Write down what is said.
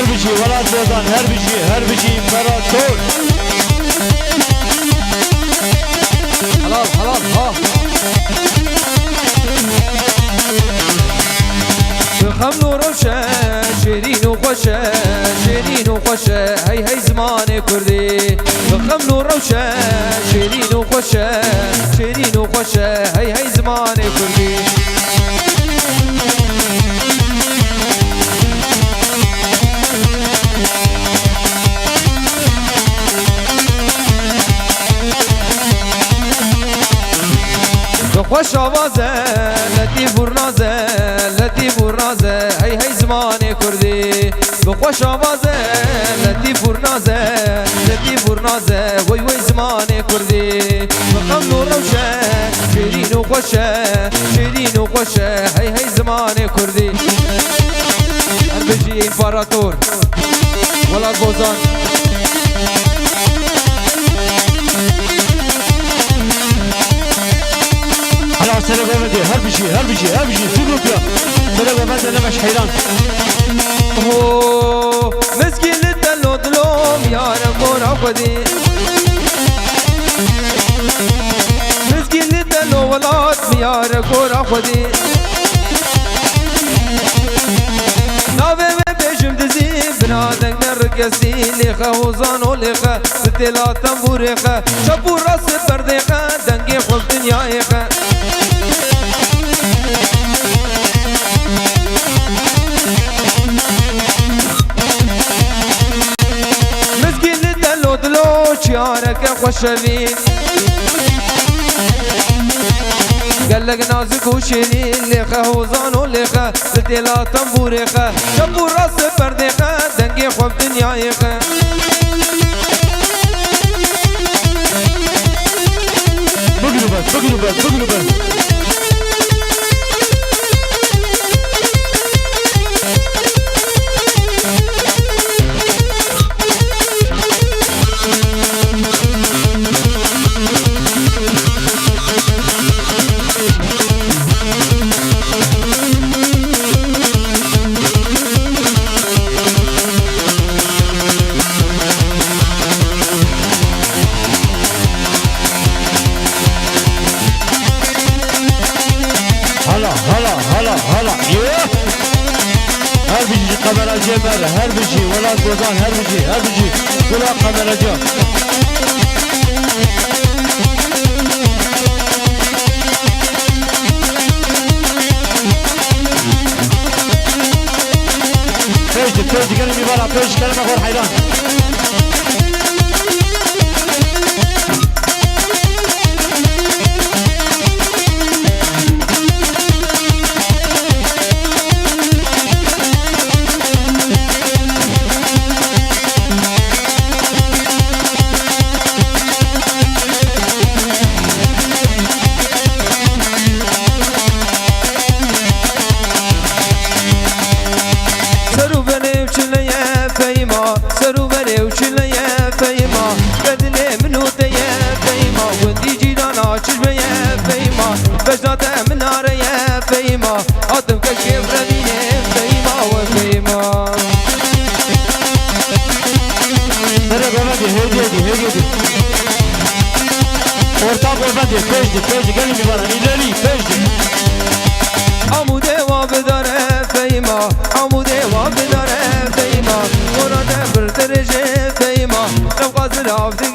هر بچی ولاد بودن هر بچی امپراتور حلال حلال ها بخم نوروشه شیرین و خوشه هی هی زمان کردی بخم نوروشه شیرین و خوشه هی هی زمان کردی خوش آوازه لطیف و نازه هی هی زمان کردی خوش آوازه لطیف و نازه وی وی زمان کردی بخم نوروشه شیرین و خوشه هی هی زمان کردی هر بجی امپراتور ولاد بوزان سلام بمدي هر بشي سلوك يا سلام بمدي انا مش حيران هو مسكين الدلو دلوم يا رب عقدي مسكين الدلو ولاد يا رب عقدي نابه بيجم دزين بنادك نرقصي ليخه وزان وليخه ستلا تنبوريخه شبو راس برديخه دنقي خوف دنيايخه شيارك خوشبين قالك نازك وشيرين ليخه وزان وليخه ستلا تنبوريخه شبو راس برديخه دنقي خوف دنيايخه بقلبك هلا هر بيجي قمر الجبل هر بيجي ولاد بوزان هر بيجي كل قمر الجبل فيش قلبي برا فيش كلمة غير حيران بجنات مناره يا فيما أطم كشيف ربيني فيما وفيما ترى بمدي هيدي ortak bemدي فيجدي قلبي برا نيلالي فيجدي عمودي وابداره فيما عمودي وابداره فيما مراد برترجي فيما لو قازل عبد